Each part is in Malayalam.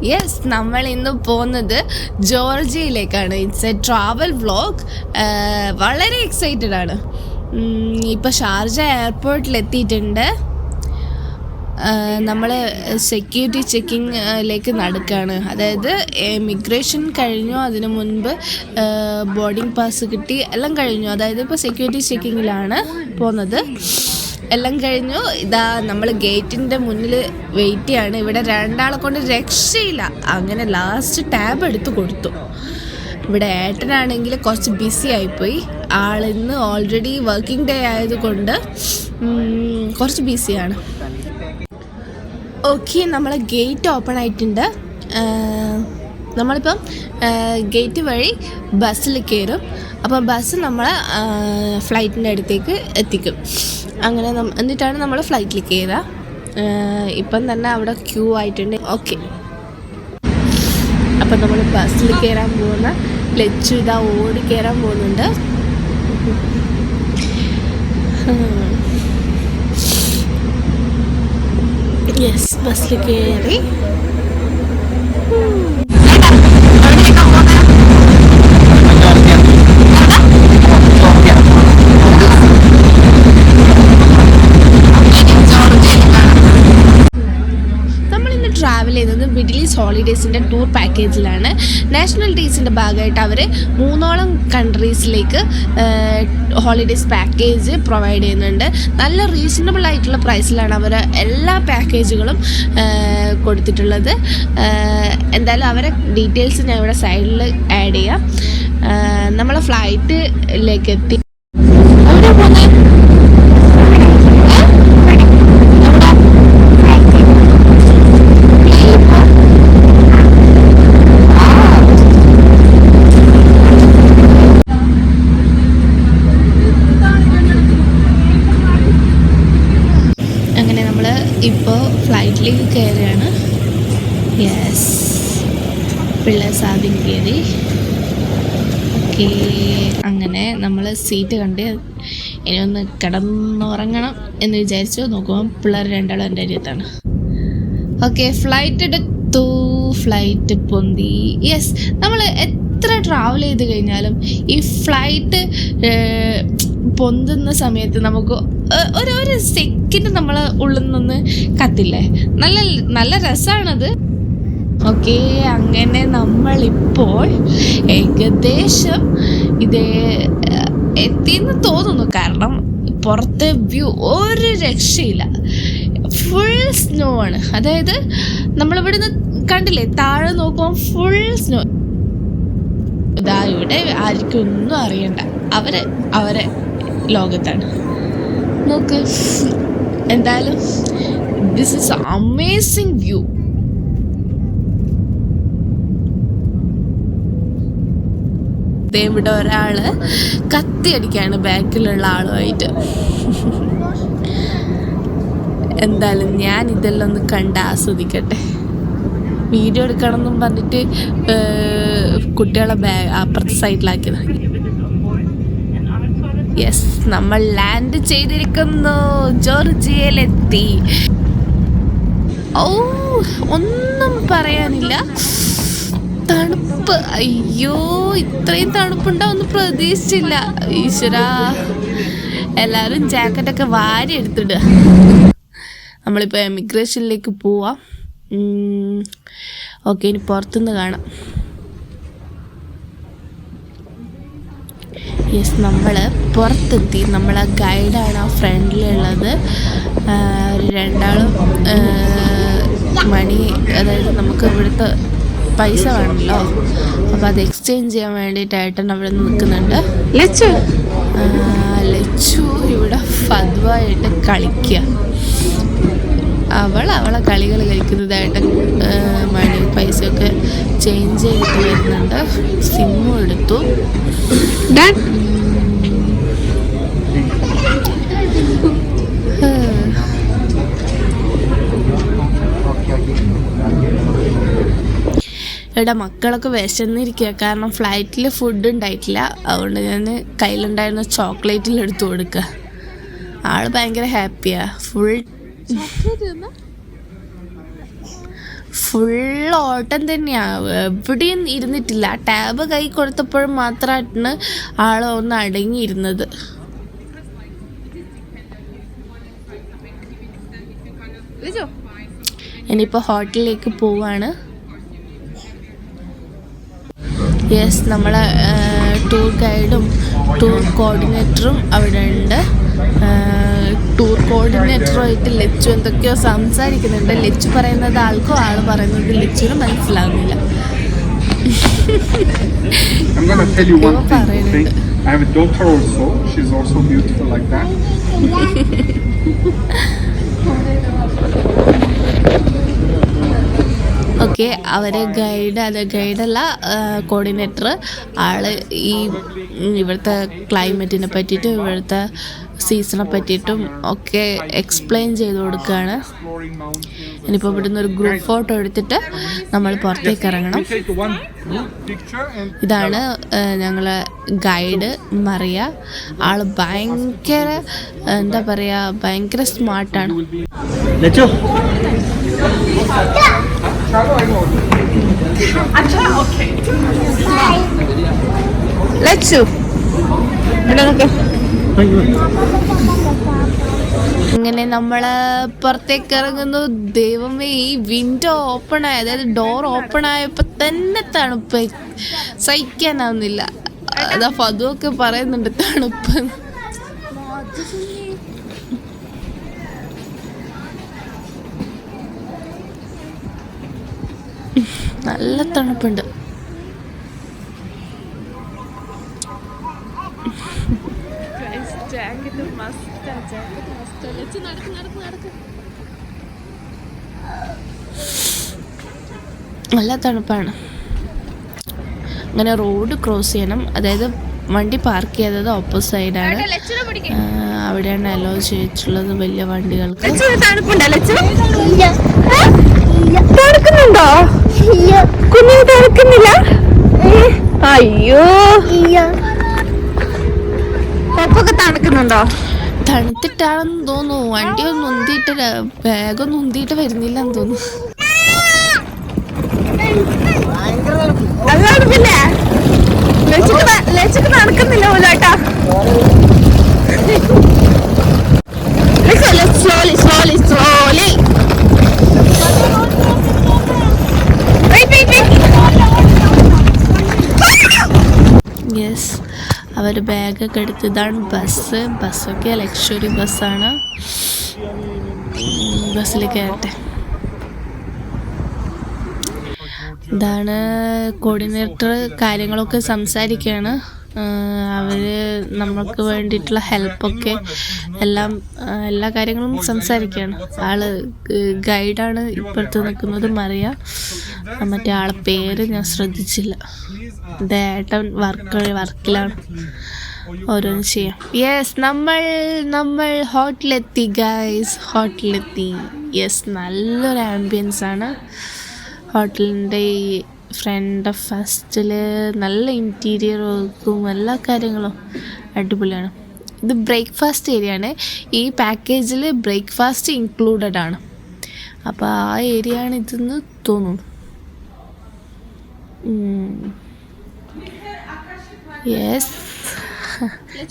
യെസ്, നമ്മൾ ഇന്ന് പോകുന്നത് ജോർജിയയിലേക്കാണ്. It's a travel vlog. വളരെ എക്സൈറ്റഡ് ആണ്. ഇപ്പോൾ ഷാർജ എയർപോർട്ടിൽ എത്തിയിട്ടുണ്ട്. നമ്മൾ സെക്യൂരിറ്റി ചെക്കിങ്ങിലേക്ക് നടക്കുകയാണ്. അതായത് ഇമിഗ്രേഷൻ കഴിഞ്ഞു, അതിന് മുൻപ് ബോർഡിംഗ് പാസ് കിട്ടി, എല്ലാം കഴിഞ്ഞു. അതായത് ഇപ്പോൾ സെക്യൂരിറ്റി ചെക്കിങ്ങിലാണ് പോകുന്നത്. എല്ലാം കഴിഞ്ഞു. ഇതാ നമ്മൾ ഗേറ്റിൻ്റെ മുന്നിൽ വെയിറ്റ് ചെയ്യാണ്. ഇവിടെ രണ്ടാളെ കൊണ്ട് രക്ഷയില്ല. അങ്ങനെ ലാസ്റ്റ് ടാബ് എടുത്ത് കൊടുത്തു. ഇവിടെ ഏട്ടനാണെങ്കിൽ കുറച്ച് ബിസി ആയിപ്പോയി. ആളിന്ന് ഓൾറെഡി വർക്കിംഗ് ഡേ ആയതുകൊണ്ട് കുറച്ച് ബിസിയാണ്. ഓക്കെ, നമ്മളെ ഗേറ്റ് ഓപ്പൺ ആയിട്ടുണ്ട്. നമ്മളിപ്പം ഗേറ്റ് വഴി ബസ്സിൽ കയറും. അപ്പം ബസ് നമ്മളെ ഫ്ലൈറ്റിൻ്റെ അടുത്തേക്ക് എത്തിക്കും. അങ്ങനെ എന്നിട്ടാണ് നമ്മൾ ഫ്ലൈറ്റിൽ കയറുക. ഇപ്പം തന്നെ അവിടെ ക്യൂ ആയിട്ടുണ്ട്. ഓക്കെ, അപ്പം നമ്മൾ ബസ്സിൽ കയറാൻ പോകുന്ന ലച്ചു ഇതാ ഓടി കയറാൻ പോകുന്നുണ്ട്. യെസ്, ബസ്സിൽ കയറി. ട്രാവൽ ചെയ്യുന്നത് മിഡിൽ ഈസ്റ്റ് ഹോളിഡേയ്സിൻ്റെ ടൂർ പാക്കേജിലാണ്. നാഷണൽ ഡേയ്സിൻ്റെ ഭാഗമായിട്ട് അവർ 3 കൺട്രീസിലേക്ക് ഹോളിഡേയ്സ് പാക്കേജ് പ്രൊവൈഡ് ചെയ്യുന്നുണ്ട്. നല്ല റീസണബിൾ ആയിട്ടുള്ള പ്രൈസിലാണ് അവർ എല്ലാ പാക്കേജുകളും കൊടുത്തിട്ടുള്ളത്. എന്തായാലും അവരെ ഡീറ്റെയിൽസ് ഞാൻ ഇവിടെ സൈഡിൽ ആഡ് ചെയ്യാം. നമ്മളെ ഫ്ലൈറ്റിലേക്ക് എത്തി. ഇപ്പോൾ ഫ്ലൈറ്റിലേക്ക് കയറുകയാണ്. യെസ്, പിള്ളേഴ്സ് ആദ്യം കയറി. ഓക്കെ, അങ്ങനെ നമ്മൾ സീറ്റ് കണ്ട് ഇനി ഒന്ന് കിടന്നുറങ്ങണം എന്ന് വിചാരിച്ചു. നോക്കുമ്പോൾ പിള്ളേർ രണ്ടാളും എൻ്റെ അരിയത്താണ്. ഓക്കെ, ഫ്ലൈറ്റ് എടുത്തു. ഫ്ലൈറ്റ് പൊന്തി. യെസ്, നമ്മൾ എത്ര ട്രാവൽ ചെയ്ത് കഴിഞ്ഞാലും ഈ ഫ്ലൈറ്റ് പൊന്തുന്ന സമയത്ത് നമുക്ക് ഒരു സെക്കൻഡ് നമ്മളെ ഉള്ളിൽ നിന്ന് കത്തില്ലേ, നല്ല രസമാണത്. ഓക്കെ, അങ്ങനെ നമ്മളിപ്പോൾ ഏകദേശം ഇത് എത്തിയെന്ന് തോന്നുന്നു. കാരണം പുറത്തെ വ്യൂ ഒരു രക്ഷയില്ല. ഫുൾ സ്നോ ആണ്. അതായത് നമ്മളിവിടുന്ന് കണ്ടില്ലേ, താഴെ നോക്കുമ്പോൾ ഫുൾ സ്നോ. ഇതാ ഇവിടെ ആർക്കും ഒന്നും അറിയണ്ട, അവരെ ലോകത്താണ്. നോക്ക്, എന്തായാലും ദിസ് ഈസ് അമേസിങ് വ്യൂ. ഇവിടെ ഒരാള് കത്തിയടിക്കാണ് ബാക്കിലുള്ള ആളുമായിട്ട്. എന്തായാലും ഞാൻ ഇതെല്ലാം ഒന്ന് കണ്ട് ആസ്വദിക്കട്ടെ. വീഡിയോ എടുക്കണം എന്നും പറഞ്ഞിട്ട് കുട്ടികളെ അപ്പുറത്തെ സൈഡിലാക്കിയതാണ്. യെസ്, നമ്മൾ ലാൻഡ് ചെയ്തിരിക്കുന്നു. ജോർജിയയിലെത്തി. ഓ, ഒന്നും പറയാനില്ല. തണുപ്പ്, അയ്യോ, ഇത്രയും തണുപ്പുണ്ടാവുമെന്ന് പ്രതീക്ഷിച്ചില്ല. ഈശ്വരാ, എല്ലാവരും ജാക്കറ്റൊക്കെ വാരി എടുത്തിടുക. നമ്മളിപ്പോൾ എമിഗ്രേഷനിലേക്ക് പോവാം. ഓക്കെ, ഇനി പുറത്തുനിന്ന് കാണാം. യെസ്, നമ്മൾ പുറത്തെത്തി. നമ്മളെ ഗൈഡാണ് ആ ഫ്രണ്ടിലുള്ളത്. രണ്ടാളും മണി, അതായത് നമുക്ക് ഇവിടുത്തെ പൈസ വേണമല്ലോ, അപ്പോൾ അത് എക്സ്ചേഞ്ച് ചെയ്യാൻ വേണ്ടിയിട്ട് ഏട്ടൻ അവിടെ നിൽക്കുന്നുണ്ട്. ലച്ചു ഇവിടെ ഫദ്വായിട്ട് കളിക്കുക. അവളെ കളികൾ കളിക്കുന്നത്. ഏട്ടൻ മണി പൈസയൊക്കെ ചേഞ്ച് ചെയ്തിട്ട് വരുന്നുണ്ട്. സിമ്മും എടുത്തു. ഇവിടെ മക്കളൊക്കെ വിശന്നിരിക്കുക. കാരണം ഫ്ലൈറ്റിൽ ഫുഡ് ഉണ്ടായിട്ടില്ല. അതുകൊണ്ട് ഞാൻ കയ്യിലുണ്ടായിരുന്ന ചോക്ലേറ്റിൽ എടുത്തു കൊടുക്കുക. ആൾ ഭയങ്കര ഹാപ്പിയാണ്. ഫുൾ ഫുൾ ഓട്ടം തന്നെയാണ്, എവിടെയും ഇരുന്നിട്ടില്ല. ടാബ് കൈ കൊടുത്തപ്പോഴും മാത്രമായിട്ടാണ് ആൾ ഒന്ന് അടങ്ങിയിരുന്നത്. ഇനിയിപ്പോൾ ഹോട്ടലിലേക്ക് പോവാണ്. യെസ്, നമ്മളെ ടൂർ ഗൈഡും ടൂർ കോർഡിനേറ്ററും അവിടെ ഉണ്ട്. ടൂർ കോർഡിനേറ്ററുമായിട്ട് ലച്ചു എന്തൊക്കെയോ സംസാരിക്കുന്നുണ്ട്. ലച്ചു പറയുന്നത് ആൾക്കും ആൾ പറയുന്നത് ലച്ചുവിനും മനസ്സിലാവുന്നില്ല. പറയുന്നുണ്ട്. ഓക്കെ, അവരെ ഗൈഡല്ല കോർഡിനേറ്റർ ആള് ഈ ഇവിടുത്തെ ക്ലൈമറ്റിനെ പറ്റിയിട്ടും ഇവിടുത്തെ സീസണെ പറ്റിയിട്ടും ഒക്കെ എക്സ്പ്ലെയിൻ ചെയ്ത് കൊടുക്കുകയാണ്. ഇനിയിപ്പോൾ ഇവിടുന്ന് ഒരു ഗ്രൂപ്പ് ഫോട്ടോ എടുത്തിട്ട് നമ്മൾ പുറത്തേക്ക് ഇറങ്ങണം. ഇതാണ് ഞങ്ങളെ ഗൈഡ് മറിയ. ആള് ഭയങ്കര എന്താ പറയുക, ഭയങ്കര സ്മാർട്ടാണ്. ഇങ്ങനെ നമ്മള് പുറത്തേക്ക് ഇറങ്ങുന്നു. ദൈവമേ, ഈ വിൻഡോ ഓപ്പൺ ആയ, അതായത് ഡോർ ഓപ്പൺ ആയപ്പോ തന്നെ തണുപ്പ് സഹിക്കാനാവുന്നില്ല. അതാ ഫതുവൊക്കെ പറയുന്നുണ്ട് തണുപ്പ്. നല്ല തണുപ്പുണ്ട്. നല്ല തണുപ്പാണ്. അങ്ങനെ റോഡ് ക്രോസ് ചെയ്യണം. അതായത് വണ്ടി പാർക്ക് ചെയ്തത് ഓപ്പോസിറ്റ് സൈഡാണ്. അവിടെയാണ് അലോ ചെയ്തിട്ടുള്ളത് വലിയ വണ്ടികൾക്ക്. തണുക്കുന്നുണ്ടോ? കുഞ്ഞു തണുക്കുന്നില്ല. അയ്യോ, പപ്പൊക്കെ തണുക്കുന്നുണ്ടോ? തണുത്തിട്ടാണെന്ന് തോന്നുന്നു. വണ്ടി ഒന്ന് ഉന്തിയിട്ട് ബാഗൊന്നും ഉന്തിയിട്ട് വരുന്നില്ലെന്ന് തോന്നുന്നു. ലച്ചുക്ക് നടക്കുന്നില്ല പോലാട്ടാ. Slowly slowly slowly. യെസ്, അവർ ബാഗൊക്കെ എടുത്ത്. ഇതാണ് ബസ്സൊക്കെ ലക്ഷറി ബസ്സാണ്. ബസ്സിൽ കയറട്ടെ. ഇതാണ് കോർഡിനേറ്റർ കാര്യങ്ങളൊക്കെ സംസാരിക്കുകയാണ്. അവർ നമ്മൾക്ക് വേണ്ടിയിട്ടുള്ള ഹെൽപ്പൊക്കെ എല്ലാ കാര്യങ്ങളും സംസാരിക്കുകയാണ്. ആള് ഗൈഡാണ് ഇപ്പോഴത്തെ നിൽക്കുന്നത്, മറിയ. മറ്റേ ആളെ പേര് ഞാൻ ശ്രദ്ധിച്ചില്ല. ഏട്ടൻ വർക്കിലാണ്, ഓരോന്ന് ചെയ്യാം. യെസ്, നമ്മൾ ഹോട്ടലെത്തി ഗൈസ്, ഹോട്ടലെത്തി. യെസ്, നല്ലൊരു ആംബിയൻസ് ആണ് ഹോട്ടലിൻ്റെ. ഈ ഫ്രണ്ട് ഫസ്റ്റിൽ നല്ല ഇൻറ്റീരിയർ വർക്കും എല്ലാ കാര്യങ്ങളും അടിപൊളിയാണ്. ഇത് ബ്രേക്ക്ഫാസ്റ്റ് ഏരിയ ആണ്. ഈ പാക്കേജിൽ ബ്രേക്ക്ഫാസ്റ്റ് ഇൻക്ലൂഡഡ് ആണ്. അപ്പോൾ ആ ഏരിയ ആണ് ഇതെന്ന് തോന്നുന്നു. യെസ്,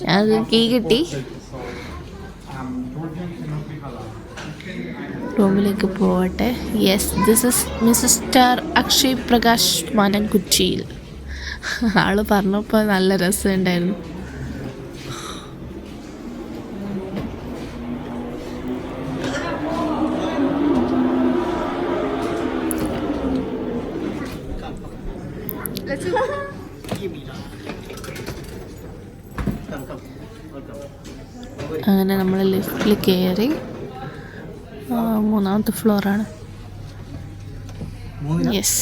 ഞങ്ങൾക്ക് കീ കിട്ടി. റൂമിലേക്ക് പോവട്ടെ. Yes, this is mister Akshay Prakash മാനൻകുറ്റിയിൽ. ആള് പറഞ്ഞപ്പോൾ നല്ല രസമുണ്ടായിരുന്നു. അങ്ങനെ നമ്മൾ ലിഫ്റ്റിൽ കയറി. 3ാമത്തെ ഫ്ലോറാണ്. യെസ്,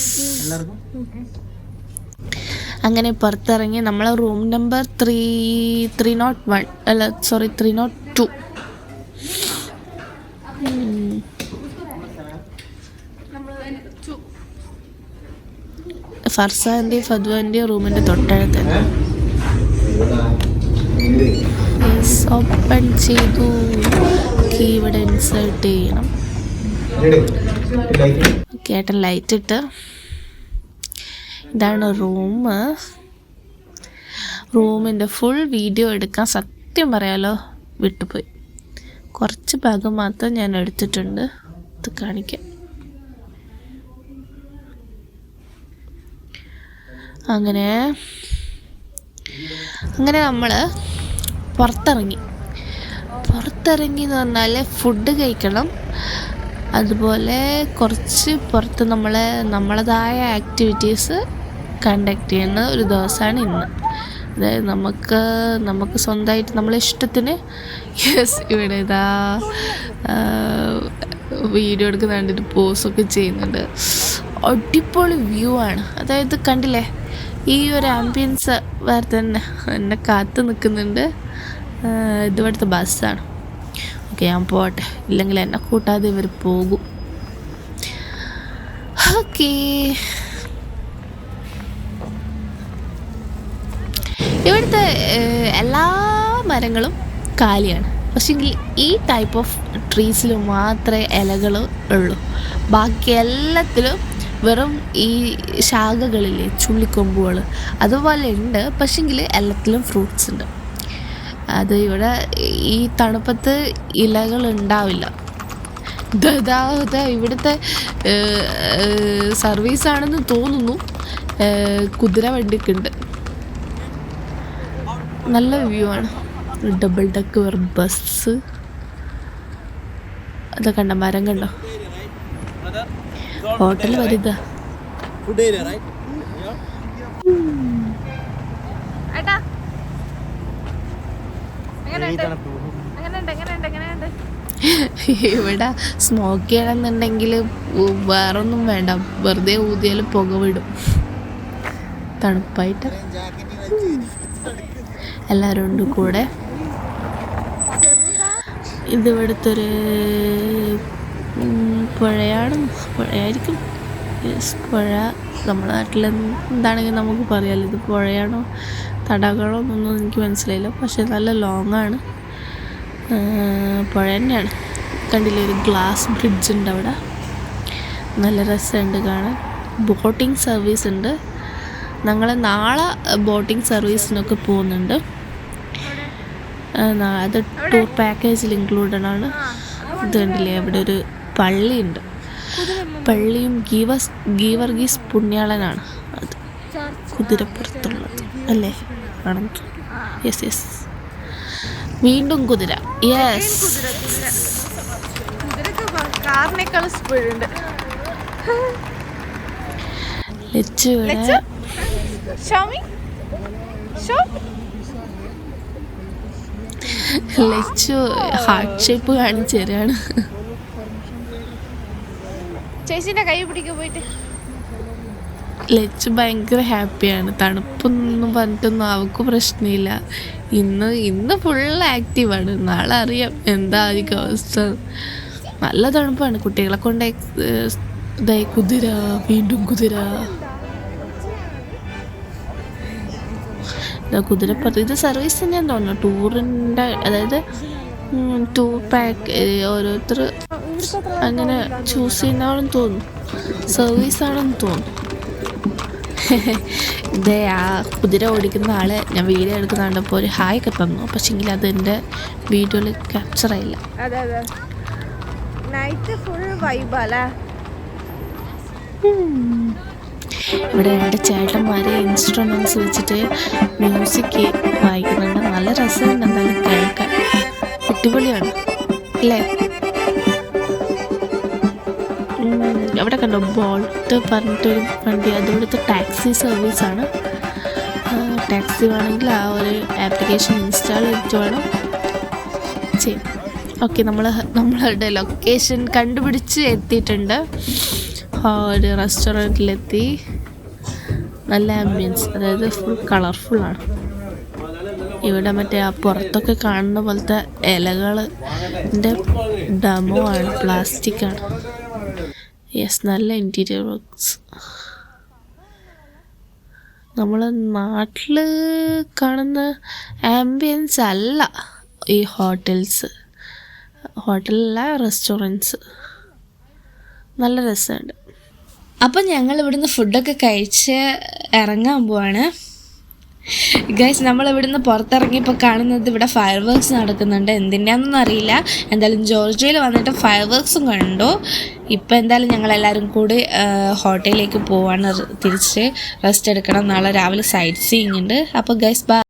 അങ്ങനെ പുറത്തിറങ്ങി നമ്മളെ റൂം നമ്പർ 301 അല്ല സോറി 302. ഫർസാൻ്റെ ഫദ്വാൻ്റെ റൂമിൻ്റെ തൊട്ടടുത്ത് തന്നെ. ഓപ്പൺ ചെയ്തു. കീ ഇവിടെ ഇൻസേർട്ട് ചെയ്യണം. ഏട്ടൻ ലൈറ്റ് ഇട്ട്. ഇതാണ് റൂമിൻ്റെ ഫുൾ വീഡിയോ എടുക്കാൻ സത്യം പറയാലോ വിട്ടുപോയി. കുറച്ച് ഭാഗം മാത്രം ഞാൻ എടുത്തിട്ടുണ്ട്. ഇത് കാണിക്കാം. അങ്ങനെ നമ്മൾ പുറത്തിറങ്ങി എന്ന് പറഞ്ഞാൽ ഫുഡ് കഴിക്കണം. അതുപോലെ കുറച്ച് പുറത്ത് നമ്മളതായ ആക്ടിവിറ്റീസ് കണ്ടക്ട് ചെയ്യുന്ന ഒരു ദിവസമാണ് ഇന്ന്. അതായത് നമുക്ക് സ്വന്തമായിട്ട് നമ്മളെ ഇഷ്ടത്തിന് ഇവിടെ ഇതാ വീഡിയോ എടുക്കുന്ന കണ്ടിട്ട് പോസൊക്കെ ചെയ്യുന്നുണ്ട്. അടിപൊളി വ്യൂ ആണ്. അതായത് കണ്ടില്ലേ, ഈ ഒരു ആംബിയൻസ് വേറെ തന്നെ എന്നെ കാത്തു നിൽക്കുന്നുണ്ട്. ഇവിടുത്തെ ബസ്സാണ്. ഓക്കെ, ഞാൻ പോട്ടെ, ഇല്ലെങ്കിൽ എന്നെ കൂട്ടാതെ ഇവർ പോകും. ഓക്കേ, ഇവിടുത്തെ എല്ലാ മരങ്ങളും കാലിയാണ്. പക്ഷേങ്കിൽ ഈ ടൈപ്പ് ഓഫ് ട്രീസിൽ മാത്രമേ ഇലകൾ ഉള്ളൂ. ബാക്കി എല്ലാത്തിലും വെറും ഈ ശാഖകളില്ലേ, ചുള്ളിക്കൊമ്പുകൾ അതുപോലെ ഉണ്ട്. പക്ഷേങ്കിൽ എല്ലാത്തിലും ഫ്രൂട്ട്സ് ഉണ്ട്. അത് ഇവിടെ ഈ തണുപ്പത്ത് ഇലകൾ ഉണ്ടാവില്ല. ഇവിടുത്തെ സർവീസാണെന്ന് തോന്നുന്നു. കുതിര വണ്ടിയൊക്കെ ഉണ്ട്. നല്ല വ്യൂ ആണ്. Double decker bus. അത് കണ്ട മരം കണ്ടോ? ഹോട്ടൽ വരുത. ഇവിടെ സ്മോക്ക് ചെയ്യണമെന്നുണ്ടെങ്കിൽ വേറൊന്നും വേണ്ട, വെറുതെ ഊതിയാലും പുക വിടും. തണുപ്പായിട്ട് എല്ലാവരും ഉണ്ട് കൂടെ. ഇതിവിടുത്തെ ഒരു പുഴയായിരിക്കും. പുഴ നമ്മുടെ നാട്ടിൽ എന്താണെങ്കിൽ നമുക്ക് പറയാമല്ലോ. ഇത് പുഴയാണോ തടാകമാണോ എന്നൊന്നും എനിക്ക് മനസ്സിലായില്ല. പക്ഷെ നല്ല ലോങ്ങാണ്. പുഴ തന്നെയാണ്. കണ്ടില്ലേ, ഒരു ഗ്ലാസ് ബ്രിഡ്ജ് ഉണ്ട് അവിടെ. നല്ല രസമുണ്ട് കാണാൻ. ബോട്ടിംഗ് സർവീസ് ഉണ്ട്. ഞങ്ങൾ നാളെ ബോട്ടിംഗ് സർവീസിനൊക്കെ പോകുന്നുണ്ട്. അത് ടൂർ പാക്കേജിൽ ഇൻക്ലൂഡഡ് ആണ്. ഇത് കണ്ടില്ലേ, അവിടെ ഒരു പള്ളിയുണ്ട്. പള്ളിയും ഗീവർഗീസ് പുണ്യാളനാണ് അത് കുതിരപ്പുറത്തുള്ളത് അല്ലേ? ആണെന്ന്. യെസ്, വീണ്ടും കുതിര. യെസ്, കാറിനേക്കാൾ സ്പീഡുണ്ട്. ലച്ചു ഹാർട്ട് ഷേപ്പ് കാണിച്ചു തരാണ്. ചേച്ചിന്റെ കൈ പിടിക്കാൻ പോയിട്ട് ലച്ചു ഭയങ്കര ഹാപ്പിയാണ്. തണുപ്പൊന്നും പറഞ്ഞിട്ടൊന്നും അവൾക്ക് പ്രശ്നമില്ല. ഇന്ന് ഫുൾ ആക്റ്റീവാണ്. നാളെ അറിയാം എന്തായിരിക്കും അവസ്ഥ. നല്ല തണുപ്പാണ്. കുട്ടികളെ കൊണ്ട് ഇതായി കുതിര, വീണ്ടും കുതിര. കുതിരപ്പുറത്ത് ഇത് സർവീസ് തന്നെയാന്ന് തോന്നുന്നു. ടൂറിൻ്റെ, അതായത് ടൂർ പാക്ക് ഓരോരുത്തർ അങ്ങനെ ചൂസ് ചെയ്യുന്നതാണെന്ന് തോന്നുന്നു. സർവീസാണെന്ന് തോന്നുന്നു. ഇതേ ആ കുതിര ഓടിക്കുന്ന ആളെ ഞാൻ വീഡിയോ എടുക്കുന്ന കണ്ടപ്പോൾ ഒരു ഹായ് ഒക്കെ തന്നു. പക്ഷെങ്കിൽ അത് എൻ്റെ വീഡിയോയിൽ ക്യാപ്ചർ ആയില്ല. ഇവിടെ എൻ്റെ ചേട്ടന്മാർ ഇൻസ്ട്രുമെൻറ്റ്സ് വെച്ചിട്ട് മ്യൂസിക് വായിക്കുന്നുണ്ട്. നല്ല രസമുണ്ട് എന്തായാലും കേൾക്കാൻ. അടിപൊളിയാണ് അല്ലേ? അവിടെ കണ്ടോ ബോൾട്ട് പറഞ്ഞിട്ടൊരു വണ്ടി. അതിവിടുത്തെ ടാക്സി സർവീസാണ്. ടാക്സി വേണമെങ്കിൽ ആ ഒരു ആപ്ലിക്കേഷൻ ഇൻസ്റ്റാൾ ചെയ്തിട്ട് വേണം ചെയ്യാം. ഓക്കെ, നമ്മളുടെ ലൊക്കേഷൻ കണ്ടുപിടിച്ച് എത്തിയിട്ടുണ്ട്. ഒരു റെസ്റ്റോറൻറ്റിലെത്തി. നല്ല ആംബിയൻസ്, അതായത് ഫുൾ കളർഫുള്ളാണ്. ഇവിടെ മറ്റേ ആ പുറത്തൊക്കെ കാണുന്ന പോലത്തെ ഇലകളുടെ ഡെമോ ആണ്, പ്ലാസ്റ്റിക്കാണ്. യെസ്, നല്ല ഇൻറ്റീരിയർ വർക്ക്സ്. നമ്മൾ നാട്ടിൽ കാണുന്ന ആംബിയൻസ് അല്ല ഈ ഹോട്ടലല്ല, റെസ്റ്റോറൻറ്റ്സ്. നല്ല രസമുണ്ട്. അപ്പം ഞങ്ങൾ ഇവിടുന്ന് ഫുഡൊക്കെ കഴിച്ച് ഇറങ്ങാൻ പോവാണ്. ഗൈസ്, നമ്മളിവിടുന്ന് പുറത്തിറങ്ങിയപ്പോൾ കാണുന്നത് ഇവിടെ ഫയർ വർക്ക്സ് നടക്കുന്നുണ്ട്. എന്തിനാണെന്നൊന്നും അറിയില്ല. എന്തായാലും ജോർജിയയിൽ വന്നിട്ട് ഫയർ വർക്ക്സും കണ്ടു. ഇപ്പം എന്തായാലും ഞങ്ങളെല്ലാവരും കൂടി ഹോട്ടലിലേക്ക് പോവാണ്. തിരിച്ച് റെസ്റ്റ് എടുക്കണം. നാളെ രാവിലെ സൈറ്റ് സീയിങ് ഉണ്ട്. അപ്പോൾ ഗൈസ്, ബൈ.